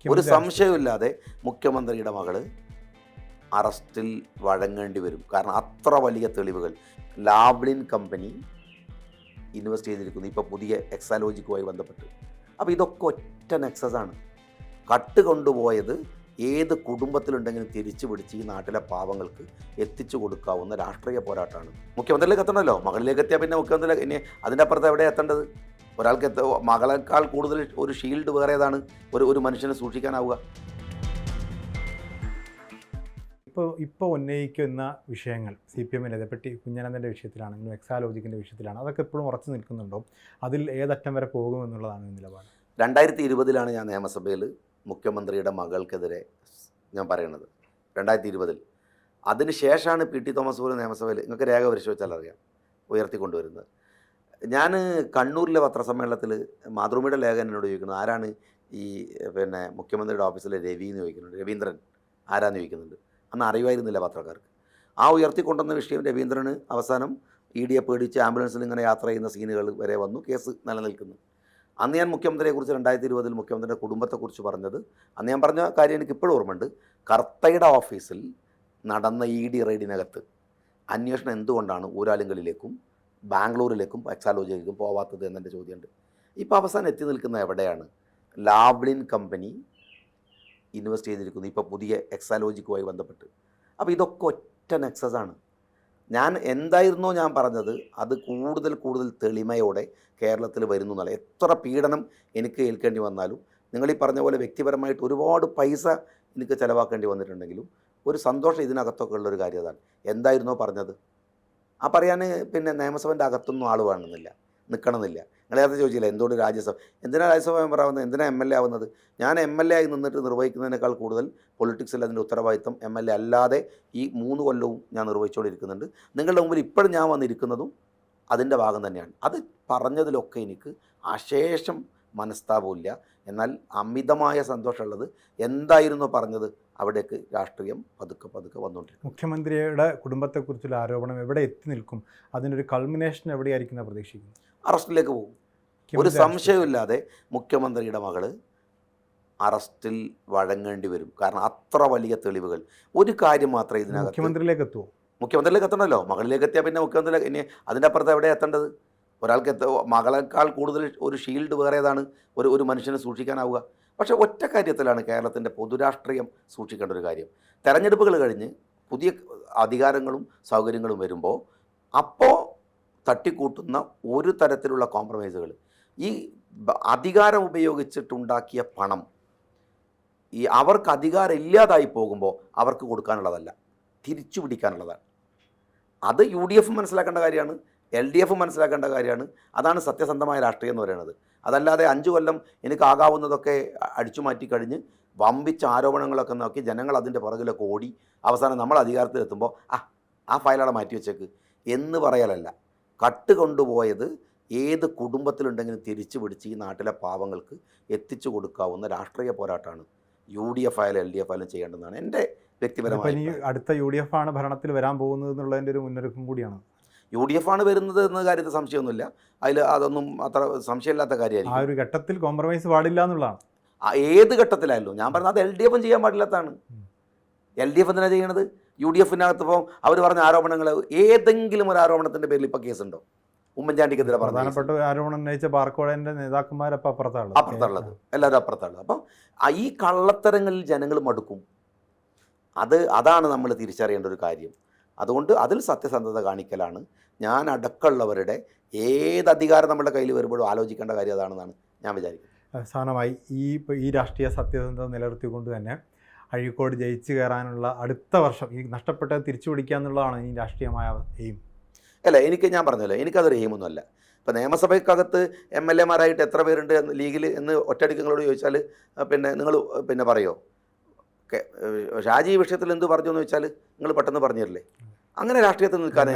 ഒരു സംശയമില്ലാതെ മുഖ്യമന്ത്രിയുടെ മകള് അറസ്റ്റിൽ വഴങ്ങേണ്ടി വരും. കാരണം അത്ര വലിയ തെളിവുകൾ ലാവ്ലിൻ കമ്പനി ഇൻവെസ്റ്റ് ചെയ്തിരിക്കുന്നു ഇപ്പോൾ പുതിയ എക്സാലോജിക്കുമായി ബന്ധപ്പെട്ട്. അപ്പോൾ ഇതൊക്കെ ഒറ്റ നെക്സസാണ്. കട്ട് കൊണ്ടുപോയത് ഏത് കുടുംബത്തിലുണ്ടെങ്കിലും തിരിച്ചു പിടിച്ച് ഈ നാട്ടിലെ പാവങ്ങൾക്ക് എത്തിച്ചു കൊടുക്കാവുന്ന രാഷ്ട്രീയ പോരാട്ടമാണ്. മുഖ്യമന്ത്രിയിലേക്ക് എത്തണമല്ലോ. മകളിലേക്ക് എത്തിയാൽ പിന്നെ മുഖ്യമന്ത്രി ഇനി അതിൻ്റെ അപ്പുറത്ത് എവിടെ എത്തേണ്ടത്? ഒരാൾക്ക് മകളെക്കാൾ കൂടുതൽ ഒരു ഷീൽഡ് വേറെ ഏതാണ് ഒരു മനുഷ്യനെ സൂക്ഷിക്കാനാവുക? ഇപ്പോൾ ഉന്നയിക്കുന്ന വിഷയങ്ങൾ CPM-ൽ അതേപ്പറ്റി കുഞ്ഞനന്തൻ്റെ വിഷയത്തിലാണെങ്കിലും എക്സാലോജിക്കിൻ്റെ വിഷയത്തിലാണ്, അതൊക്കെ എപ്പോഴും ഉറച്ചു നിൽക്കുന്നുണ്ടോ? അതിൽ ഏതറ്റം വരെ പോകുമെന്നുള്ളതാണ് നിലപാട്? 2020 ഞാൻ നിയമസഭയിൽ മുഖ്യമന്ത്രിയുടെ മകൾക്കെതിരെ ഞാൻ പറയുന്നത് 2020. അതിനുശേഷമാണ് PT തോമസ് പോലും നിയമസഭയിൽ, നിങ്ങൾക്ക് രേഖ പരിശോധിച്ചാൽ അറിയാം, ഉയർത്തിക്കൊണ്ടുവരുന്നത്. ഞാൻ കണ്ണൂരിലെ പത്രസമ്മേളനത്തിൽ മാതൃഭൂമിയുടെ ലേഖകൻ എന്നോട് ചോദിക്കുന്നു, ആരാണ് ഈ മുഖ്യമന്ത്രിയുടെ ഓഫീസിലെ രവി എന്ന് ചോദിക്കുന്നുണ്ട്, രവീന്ദ്രൻ ആരാന്ന് ചോദിക്കുന്നുണ്ട്. അന്ന് അറിയുമായിരുന്നില്ല പത്രക്കാർക്ക്. ആ ഉയർത്തിക്കൊണ്ടുവന്ന വിഷയം രവീന്ദ്രന് അവസാനം ED പേടിച്ച് ആംബുലൻസിൽ ഇങ്ങനെ യാത്ര ചെയ്യുന്ന സീനുകൾ വരെ വന്നു, കേസ് നിലനിൽക്കുന്നു. അന്ന് ഞാൻ മുഖ്യമന്ത്രിയെക്കുറിച്ച് 2020 മുഖ്യമന്ത്രിയുടെ കുടുംബത്തെക്കുറിച്ച് പറഞ്ഞത്, അന്ന് ഞാൻ പറഞ്ഞ കാര്യം എനിക്ക് ഇപ്പോഴും ഓർമ്മയുണ്ട്. കർത്തയുടെ ഓഫീസിൽ നടന്ന ED റെയ്ഡിനകത്ത് അന്വേഷണം എന്തുകൊണ്ടാണ് ഊരാലുങ്കലിലേക്കും ബാംഗ്ലൂരിലേക്കും എക്സാലോജിയിലേക്കും പോവാത്തത് എന്നെൻ്റെ ചോദ്യമുണ്ട്. ഇപ്പോൾ അവസാനം എത്തി നിൽക്കുന്ന എവിടെയാണ്? ലാവ്ലിൻ കമ്പനി ഇൻവെസ്റ്റ് ചെയ്തിരിക്കുന്നു ഇപ്പോൾ പുതിയ എക്സാലോജിക്കുമായി ബന്ധപ്പെട്ട്. അപ്പോൾ ഇതൊക്കെ ഒറ്റ നെക്സസാണ്. ഞാൻ എന്തായിരുന്നോ ഞാൻ പറഞ്ഞത് അത് കൂടുതൽ തെളിമയോടെ കേരളത്തിൽ വരുന്നു എന്നല്ല. എത്ര പീഡനം എനിക്ക് ഏൽക്കേണ്ടി വന്നാലും, നിങ്ങളീ പറഞ്ഞ പോലെ വ്യക്തിപരമായിട്ട് ഒരുപാട് പൈസ എനിക്ക് ചിലവാക്കേണ്ടി വന്നിട്ടുണ്ടെങ്കിലും ഒരു സന്തോഷം ഇതിനകത്തൊക്കെ ഉള്ളൊരു കാര്യം അതാണ്. എന്തായിരുന്നോ പറഞ്ഞത് ആ പറയാൻ നിയമസഭൻ്റെ അകത്തൊന്നും ആൾ വേണമെന്നില്ല, നിൽക്കണമെന്നില്ല. നിങ്ങളേത് ചോദിച്ചില്ല എന്തുകൊണ്ട് രാജ്യസഭ, എന്തിനാണ് രാജ്യസഭ മെമ്പർ ആവുന്നത്, എന്തിനാണ് MLA ആവുന്നത്? ഞാൻ MLA ആയി നിന്നിട്ട് നിർവഹിക്കുന്നതിനേക്കാൾ കൂടുതൽ പൊളിറ്റിക്സിൽ അതിൻ്റെ ഉത്തരവാദിത്തം MLA അല്ലാതെ ഈ 3 കൊല്ലവും ഞാൻ നിർവഹിച്ചുകൊണ്ടിരിക്കുന്നുണ്ട്. നിങ്ങളുടെ മുമ്പിൽ ഇപ്പോഴും ഞാൻ വന്നിരിക്കുന്നതും അതിൻ്റെ ഭാഗം തന്നെയാണ്. അത് പറഞ്ഞതിലൊക്കെ എനിക്ക് അശേഷം മനസ്താപമില്ല. എന്നാൽ അമിതമായ സന്തോഷമുള്ളത് എന്തായിരുന്നു പറഞ്ഞത് അവിടേക്ക് രാഷ്ട്രീയം പതുക്കെ വന്നുകൊണ്ടിരിക്കും. മുഖ്യമന്ത്രിയുടെ കുടുംബത്തെക്കുറിച്ചുള്ള ആരോപണം എവിടെ എത്തി നിൽക്കും? അതിനൊരു കൾമിനേഷൻ എവിടെയായിരിക്കും പ്രതീക്ഷിക്കുന്നത്? അറസ്റ്റിലേക്ക് പോകും. ഒരു സംശയമില്ലാതെ മുഖ്യമന്ത്രിയുടെ മകള് അറസ്റ്റിൽ വഴങ്ങേണ്ടി വരും. കാരണം അത്ര വലിയ തെളിവുകൾ. ഒരു കാര്യം മാത്രമേ ഇതിനകത്ത്, മുഖ്യമന്ത്രിയിലേക്ക് എത്തുമോ? മുഖ്യമന്ത്രിയിലേക്ക് എത്തണമല്ലോ. മകളിലേക്ക് എത്തിയാൽ പിന്നെ മുഖ്യമന്ത്രി ഇനി അതിൻ്റെ അപ്പുറത്ത് എവിടെ എത്തേണ്ടത്? ഒരാൾക്ക് മകളെക്കാൾ കൂടുതൽ ഒരു ഷീൽഡ് വേറെ ഏതാണ് ഒരു മനുഷ്യനെ സൂക്ഷിക്കാനാവുക? പക്ഷേ ഒറ്റ കാര്യത്തിലാണ് കേരളത്തിൻ്റെ പൊതുരാഷ്ട്രീയം സൂക്ഷിക്കേണ്ട ഒരു കാര്യം. തെരഞ്ഞെടുപ്പുകൾ കഴിഞ്ഞ് പുതിയ അധികാരങ്ങളും സൗകര്യങ്ങളും വരുമ്പോൾ അപ്പോൾ തട്ടിക്കൂട്ടുന്ന ഒരു തരത്തിലുള്ള കോംപ്രമൈസുകൾ, ഈ അധികാരം ഉപയോഗിച്ചിട്ടുണ്ടാക്കിയ പണം അവർക്ക് അധികാരം ഇല്ലാതായി പോകുമ്പോൾ അവർക്ക് കൊടുക്കാനുള്ളതല്ല, തിരിച്ചു പിടിക്കാനുള്ളതാണ്. അത് UDF മനസ്സിലാക്കേണ്ട കാര്യമാണ്, LDF മനസ്സിലാക്കേണ്ട കാര്യമാണ്. അതാണ് സത്യസന്ധമായ രാഷ്ട്രീയം എന്ന് പറയുന്നത്. അതല്ലാതെ 5 കൊല്ലം എനിക്ക് ആകാവുന്നതൊക്കെ അടിച്ചു മാറ്റി കഴിഞ്ഞ് വമ്പിച്ച ആരോപണങ്ങളൊക്കെ നോക്കി ജനങ്ങൾ അതിൻ്റെ പുറകിലൊക്കെ ഓടി അവസാനം നമ്മൾ അധികാരത്തിലെത്തുമ്പോൾ ആ ഫയലവിടെ മാറ്റി വെച്ചേക്ക് എന്ന് പറയലല്ല. കട്ട് കൊണ്ടുപോയത് ഏത് കുടുംബത്തിലുണ്ടെങ്കിലും തിരിച്ചു പിടിച്ച് ഈ നാട്ടിലെ പാവങ്ങൾക്ക് എത്തിച്ചു കൊടുക്കാവുന്ന രാഷ്ട്രീയ പോരാട്ടമാണ് UDF ആയാലും LDF ആയാലും ചെയ്യേണ്ടതാണ് എൻ്റെ വ്യക്തിപരമായി. അടുത്ത UDF ആണ് ഭരണത്തിൽ വരാൻ പോകുന്നത് എന്നുള്ളതിൻ്റെ ഒരു മുന്നൊരുക്കം കൂടിയാണ്. UDF ആണ് വരുന്നത് എന്ന കാര്യത്തിൽ സംശയമൊന്നുമില്ല. അതൊന്നും അത്ര സംശയമില്ലാത്ത കാര്യമായിരിക്കും. ആ ഒരു ഘട്ടത്തിൽ കോംപ്രമൈസ് പാടില്ല എന്നുള്ളതാണ്. ഏത് ഘട്ടത്തിലായാലും ഞാൻ പറഞ്ഞത് അത് LDF ചെയ്യാൻ പാടില്ലാത്തതാണ്. LDF എന്തിനാണ് ചെയ്യണത്? UDFനകത്ത് ഇപ്പോൾ അവർ പറഞ്ഞ ആരോപണങ്ങൾ, ഏതെങ്കിലും ഒരു ആരോപണത്തിൻ്റെ പേരിൽ ഇപ്പോൾ കേസുണ്ടോ? ഉമ്മൻചാണ്ടിക്കെതിരെ പ്രധാനപ്പെട്ട ആരോപണം ഉന്നയിച്ച ബാർക്കോഴൻ്റെ നേതാക്കന്മാരപ്പോൾ അപ്പുറത്തുള്ളത്, എല്ലാവരും അപ്പുറത്തുള്ളത്. അപ്പം ഈ കള്ളത്തരങ്ങളിൽ ജനങ്ങൾ മടുക്കും. അതാണ് നമ്മൾ തിരിച്ചറിയേണ്ട ഒരു കാര്യം. അതുകൊണ്ട് അതിൽ സത്യസന്ധത കാണിക്കലാണ്. ഞാൻ അടക്കമുള്ളവരുടെ ഏത് അധികാരം നമ്മുടെ കയ്യിൽ വരുമ്പോഴും ആലോചിക്കേണ്ട കാര്യം അതാണെന്നാണ് ഞാൻ വിചാരിക്കുന്നത്. അവസാനമായി ഈ രാഷ്ട്രീയ സത്യസന്ധത നിലനിർത്തിക്കൊണ്ട് തന്നെ അഴീക്കോട് ജയിച്ചു കയറാനുള്ള അടുത്ത വർഷം ഈ നഷ്ടപ്പെട്ടത് തിരിച്ചു പിടിക്കുക എന്നുള്ളതാണ് ഈ രാഷ്ട്രീയമായ എയിം. അല്ല, ഞാൻ പറഞ്ഞല്ലോ, എനിക്കതൊരു എയിമൊന്നുമല്ല. ഇപ്പോൾ നിയമസഭയ്ക്കകത്ത് MLA-മാരായിട്ട് എത്ര പേരുണ്ട് ലീഗിൽ എന്ന് ഒറ്റയടിക്ക് നിങ്ങളോട് ചോദിച്ചാൽ നിങ്ങൾ പറയുമോ? ഷാജി വിഷയത്തിൽ എന്ത് പറഞ്ഞു എന്ന് വെച്ചാൽ നിങ്ങൾ പെട്ടെന്ന് പറഞ്ഞു തരില്ലേ? അങ്ങനെ രാഷ്ട്രീയത്തിൽ നിൽക്കാനേ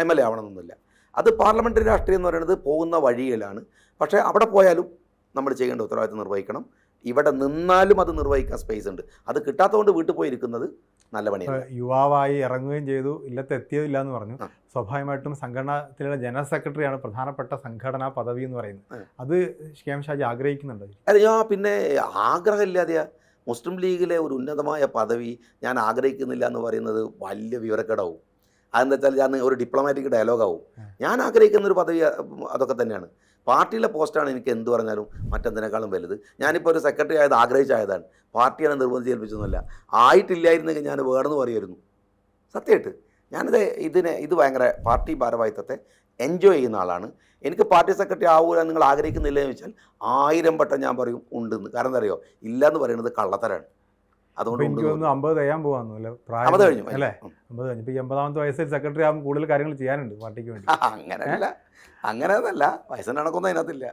MLA ആവണമെന്നൊന്നുമില്ല. അത് പാർലമെൻ്ററി രാഷ്ട്രീയം എന്ന് പറയുന്നത് പോകുന്ന വഴിയിലാണ്. പക്ഷേ അവിടെ പോയാലും നമ്മൾ ചെയ്യേണ്ട ഉത്തരവാദിത്വം നിർവഹിക്കണം. ഇവിടെ നിന്നാലും അത് നിർവഹിക്കാൻ സ്പേസ് ഉണ്ട്. അത് കിട്ടാത്തതുകൊണ്ട് വീട്ടിൽ പോയിരിക്കുന്നത് നല്ല പണിയാണ്. യുവാവായി ഇറങ്ങുകയും ചെയ്തു, ഇല്ലത്ത് എത്തിയതില്ല എന്ന് പറഞ്ഞു. ആ. സ്വാഭാവികമായിട്ടും സംഘടനത്തിലുള്ള ജനറൽ സെക്രട്ടറിയാണ് പ്രധാനപ്പെട്ട സംഘടനാ പദവി എന്ന് പറയുന്നത്. അത് KM ഷാജി ആഗ്രഹിക്കുന്നുണ്ടോ? അല്ല, ഞാൻ പിന്നെ ആഗ്രഹമില്ലാതെയാ. മുസ്ലിം ലീഗിലെ ഒരു ഉന്നതമായ പദവി ഞാൻ ആഗ്രഹിക്കുന്നില്ല എന്ന് പറയുന്നത് വലിയ വിവരക്കേടാവും. അതെന്താ വെച്ചാൽ ഞാൻ ഒരു ഡിപ്ലോമാറ്റിക് ഡയലോഗാവും. ഞാൻ ആഗ്രഹിക്കുന്ന ഒരു പദവി അതൊക്കെ തന്നെയാണ്. പാർട്ടിയിലെ പോസ്റ്റാണ് എനിക്ക് എന്ത് പറഞ്ഞാലും മറ്റെന്തിനേക്കാളും വലുത്. ഞാനിപ്പോൾ ഒരു സെക്രട്ടറി ആയത് ആഗ്രഹിച്ചായതാണ്, പാർട്ടിയാണ് നിർബന്ധിച്ച് ഏൽപ്പിച്ചൊന്നുമല്ല. ആയിട്ടില്ലായിരുന്നെങ്കിൽ ഞാൻ വേണമെന്ന് പറയുമായിരുന്നു. സത്യമായിട്ട് ഇത് ഭയങ്കര പാർട്ടി ഭാരവാഹിത്വത്തെ എൻജോയ് ചെയ്യുന്ന ആളാണ്. എനിക്ക് പാർട്ടി സെക്രട്ടറി ആവുക നിങ്ങൾ ആഗ്രഹിക്കുന്നില്ല എന്ന് വെച്ചാൽ 1000 വട്ടം ഞാൻ പറയും ഉണ്ടെന്ന്. കാരണം എന്താ അറിയോ, ഇല്ല എന്ന് പറയുന്നത് കള്ളത്തരാണ്. അതുകൊണ്ട് എനിക്ക് തോന്നുന്നു 50 തികയാൻ പോകാന്നു അല്ലേ? പ്രായം 50 കഴിഞ്ഞു അല്ലേ? 50 കഴിഞ്ഞു. ഇപ്പോൾ 80ാമത്തെ വയസ്സിൽ സെക്രട്ടറി ആകുമ്പോൾ കൂടുതൽ കാര്യങ്ങൾ ചെയ്യാനുണ്ട് പാർട്ടിക്ക് വേണ്ടി. അങ്ങനെയല്ല, അങ്ങനെയൊന്നല്ല, വയസ്സിൻ്റെ കണക്കൊന്നും അതിനകത്തില്ല.